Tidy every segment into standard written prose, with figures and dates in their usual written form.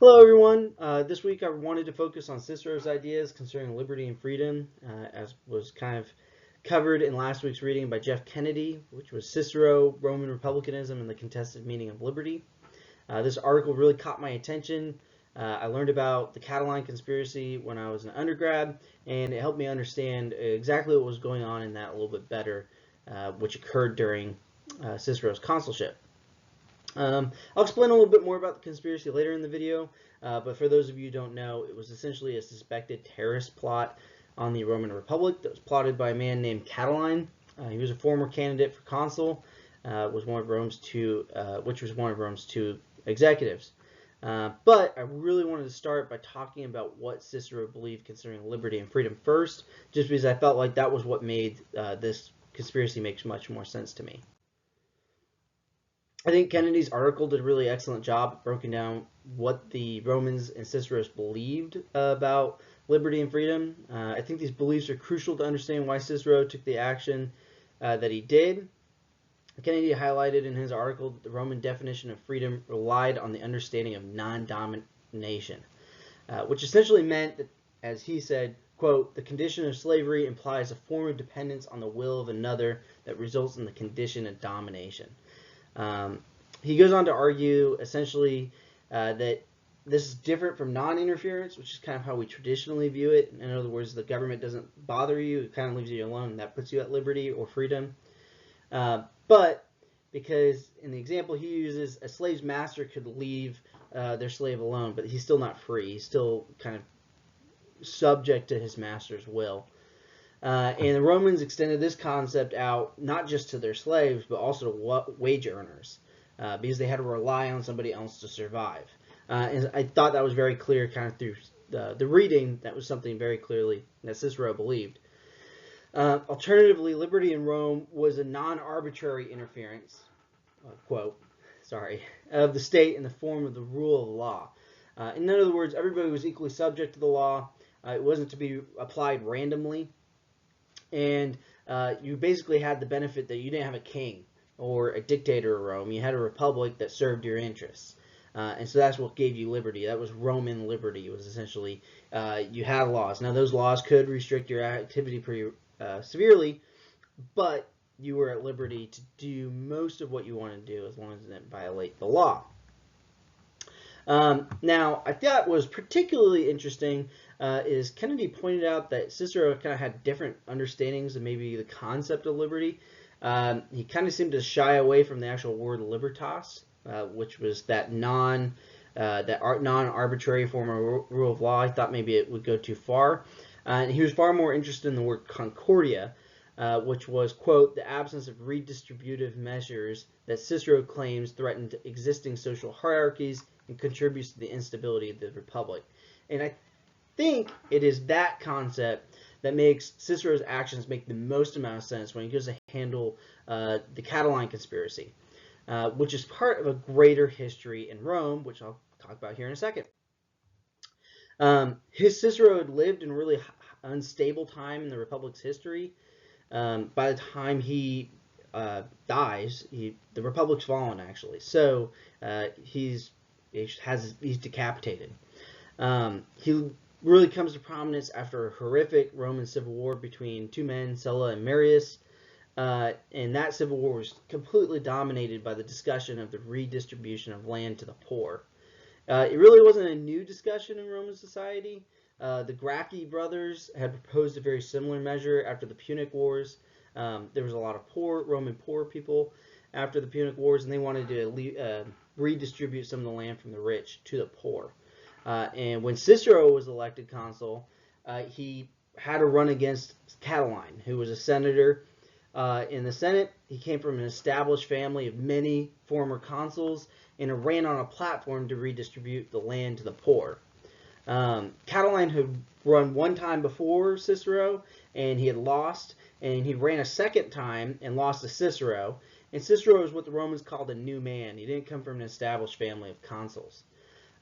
Hello, everyone. This week I wanted to focus on Cicero's ideas concerning liberty and freedom, as was kind of covered in last week's reading by Jeff Kennedy, which was Cicero, Roman Republicanism, and the Contested Meaning of Liberty. This article really caught my attention. I learned about the Catiline Conspiracy when I was an undergrad, and it helped me understand exactly what was going on in that a little bit better, which occurred during Cicero's consulship. I'll explain a little bit more about the conspiracy later in the video, but for those of you who don't know, it was essentially a suspected terrorist plot on the Roman Republic that was plotted by a man named Catiline. He was a former candidate for consul, was one of Rome's which was one of Rome's two executives. But I really wanted to start by talking about what Cicero believed concerning liberty and freedom first, just because I felt like that was what made this conspiracy make much more sense to me. I think Kennedy's article did a really excellent job breaking down what the Romans and Cicero believed about liberty and freedom. I think these beliefs are crucial to understand why Cicero took the action that he did. Kennedy highlighted in his article that the Roman definition of freedom relied on the understanding of non-domination, which essentially meant that, as he said, quote, the condition of slavery implies a form of dependence on the will of another that results in the condition of domination. He goes on to argue essentially that this is different from non-interference, which is kind of how we traditionally view it. In other words, the government doesn't bother you, it kind of leaves you alone, and that puts you at liberty or freedom. But because in the example he uses, a slave's master could leave their slave alone, but he's still not free. He's still kind of subject to his master's will. And the Romans extended this concept out not just to their slaves, but also to wage earners, because they had to rely on somebody else to survive. And I thought that was very clear kind of through the reading. That was something very clearly that Cicero believed. Alternatively, liberty in Rome was a non-arbitrary interference, quote, of the state in the form of the rule of law. In other words, everybody was equally subject to the law. It wasn't to be applied randomly. And you basically had the benefit that you didn't have a king or a dictator of Rome. You had a republic that served your interests. And so that's what gave you liberty. That was Roman liberty. It was essentially you had laws. Now, those laws could restrict your activity pretty severely, but you were at liberty to do most of what you wanted to do as long as it didn't violate the law. Now, I thought was particularly interesting is Kennedy pointed out that Cicero kind of had different understandings of maybe the concept of liberty. He kind of seemed to shy away from the actual word libertas, which was that non-arbitrary form of rule of law. I thought maybe it would go too far. And he was far more interested in the word concordia, which was, quote, the absence of redistributive measures that Cicero claims threatened existing social hierarchies and contributes to the instability of the republic. And I think it is that concept that makes Cicero's actions make the most amount of sense when he goes to handle the Catiline Conspiracy, which is part of a greater history in Rome, which I'll talk about here in a second. Cicero had lived in a really unstable time in the Republic's history. By the time he dies, the Republic's fallen, actually. So he's decapitated. He really comes to prominence after a horrific Roman civil war between two men, Sulla and Marius. And that civil war was completely dominated by the discussion of the redistribution of land to the poor. It really wasn't a new discussion in Roman society. The Gracchi brothers had proposed a very similar measure after the Punic Wars. There was a lot of Roman poor people after the Punic Wars, and they wanted to redistribute some of the land from the rich to the poor. And when Cicero was elected consul, he had to run against Catiline, who was a senator in the Senate. He came from an established family of many former consuls and ran on a platform to redistribute the land to the poor. Catiline had run one time before Cicero, and he had lost, and he ran a second time and lost to Cicero. And Cicero is what the Romans called a new man. He didn't come from an established family of consuls.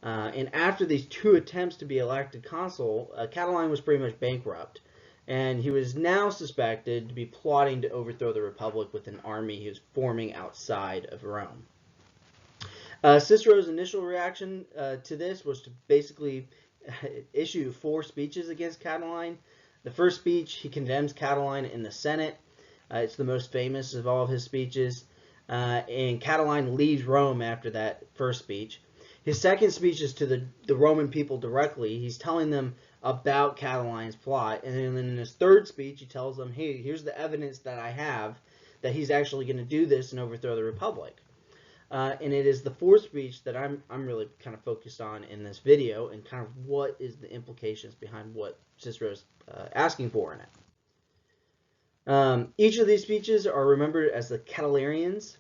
And after these two attempts to be elected consul, Catiline was pretty much bankrupt. And he was now suspected to be plotting to overthrow the Republic with an army he was forming outside of Rome. Cicero's initial reaction to this was to basically issue 4 speeches against Catiline. The first speech, he condemns Catiline in the Senate. It's the most famous of all of his speeches. And Catiline leaves Rome after that first speech. His second speech is to the Roman people directly. He's telling them about Catiline's plot. And then in his third speech, he tells them, hey, here's the evidence that I have that he's actually going to do this and overthrow the Republic. And it is the fourth speech that I'm really kind of focused on in this video, and kind of what is the implications behind what Cicero's asking for in it. Each of these speeches are remembered as the Catilarians.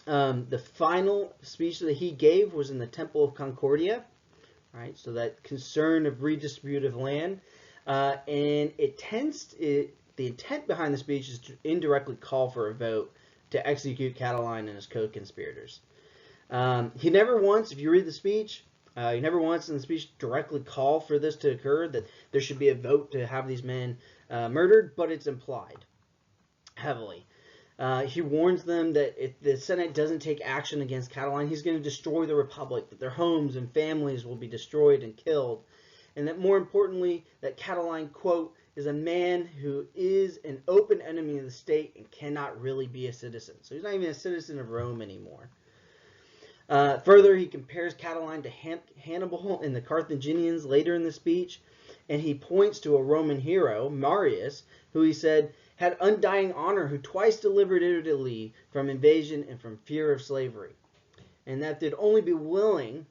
The final speech that he gave was in the Temple of Concordia, right? So that concern of redistributive land, and the intent behind the speech is to indirectly call for a vote to execute Catiline and his co-conspirators. He never once, if you read the speech, he never once in the speech directly called for this to occur, that there should be a vote to have these men murdered, but it's implied heavily. He warns them that if the Senate doesn't take action against Catiline, he's going to destroy the Republic, that their homes and families will be destroyed and killed, and that more importantly, that Catiline, quote, is a man who is an open enemy of the state and cannot really be a citizen. So he's not even a citizen of Rome anymore. Further, he compares Catiline to Hannibal and the Carthaginians later in the speech, and he points to a Roman hero, Marius, who he said had undying honor, who twice delivered Italy from invasion and from fear of slavery, and that they'd only be willing,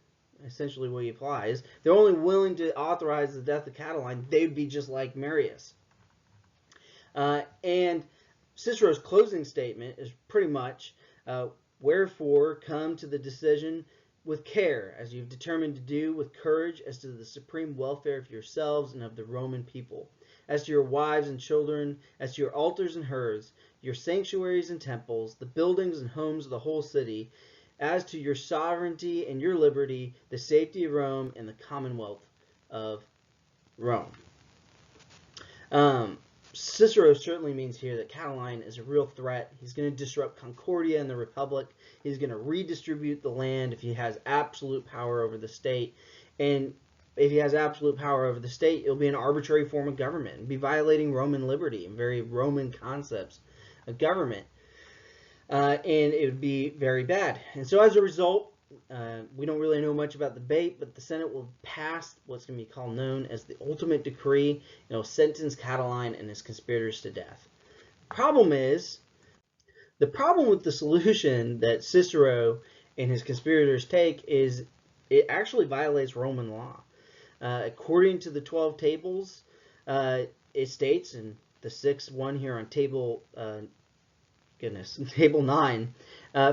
essentially what he applies, they're only willing to authorize the death of Catiline, they'd be just like Marius. And Cicero's closing statement is pretty much, wherefore come to the decision with care, as you've determined to do, with courage, as to the supreme welfare of yourselves and of the Roman people, as to your wives and children, as to your altars and herds, your sanctuaries and temples, the buildings and homes of the whole city, as to your sovereignty and your liberty, the safety of Rome, and the commonwealth of Rome. Cicero certainly means here that Catiline is a real threat. He's going to disrupt Concordia and the Republic. He's going to redistribute the land if he has absolute power over the state. And if he has absolute power over the state, it'll be an arbitrary form of government. It'll be violating Roman liberty and very Roman concepts of government. And it would be very bad. And so as a result, we don't really know much about the debate, but the Senate will pass what's going to be called known as the ultimate decree, and it'll sentence Catiline and his conspirators to death. The problem with the solution that Cicero and his conspirators take is it actually violates Roman law. According to the 12 tables, it states, in the 6th one here on table Table 9,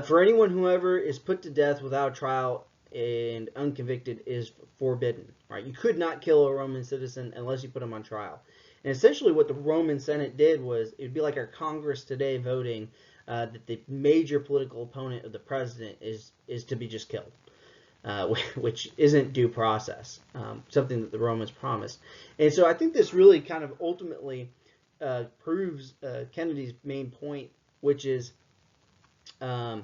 for anyone whoever is put to death without trial and unconvicted is forbidden. Right? You could not kill a Roman citizen unless you put him on trial. And essentially what the Roman Senate did was, it would be like our Congress today voting that the major political opponent of the president is to be just killed, which isn't due process, something that the Romans promised. And so I think this really kind of ultimately proves Kennedy's main point, which is that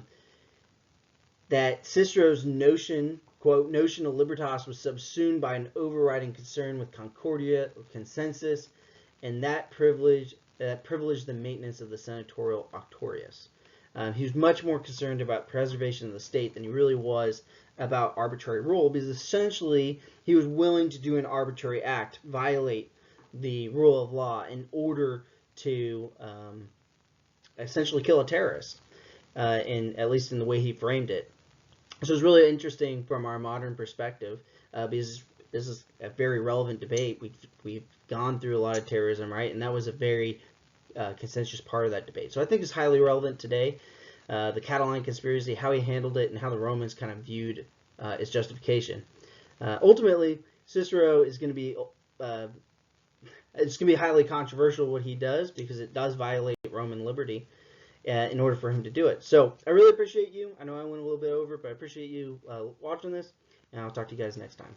Cicero's notion, quote, notion of libertas was subsumed by an overriding concern with concordia or consensus, and that privileged the maintenance of the senatorial auctorius. He was much more concerned about preservation of the state than he really was about arbitrary rule, because essentially he was willing to do an arbitrary act, violate the rule of law in order to essentially kill a terrorist, at least in the way he framed it. So it's really interesting from our modern perspective, because this is a very relevant debate. We've gone through a lot of terrorism, right? And that was a very consensus part of that debate. So I think it's highly relevant today. The Catiline Conspiracy, how he handled it, and how the Romans kind of viewed its justification. Ultimately, Cicero is going to be it's going to be highly controversial what he does, because it does violate Roman liberty in order for him to do it. So I really appreciate you. I know I went a little bit over, but I appreciate you watching this, and I'll talk to you guys next time.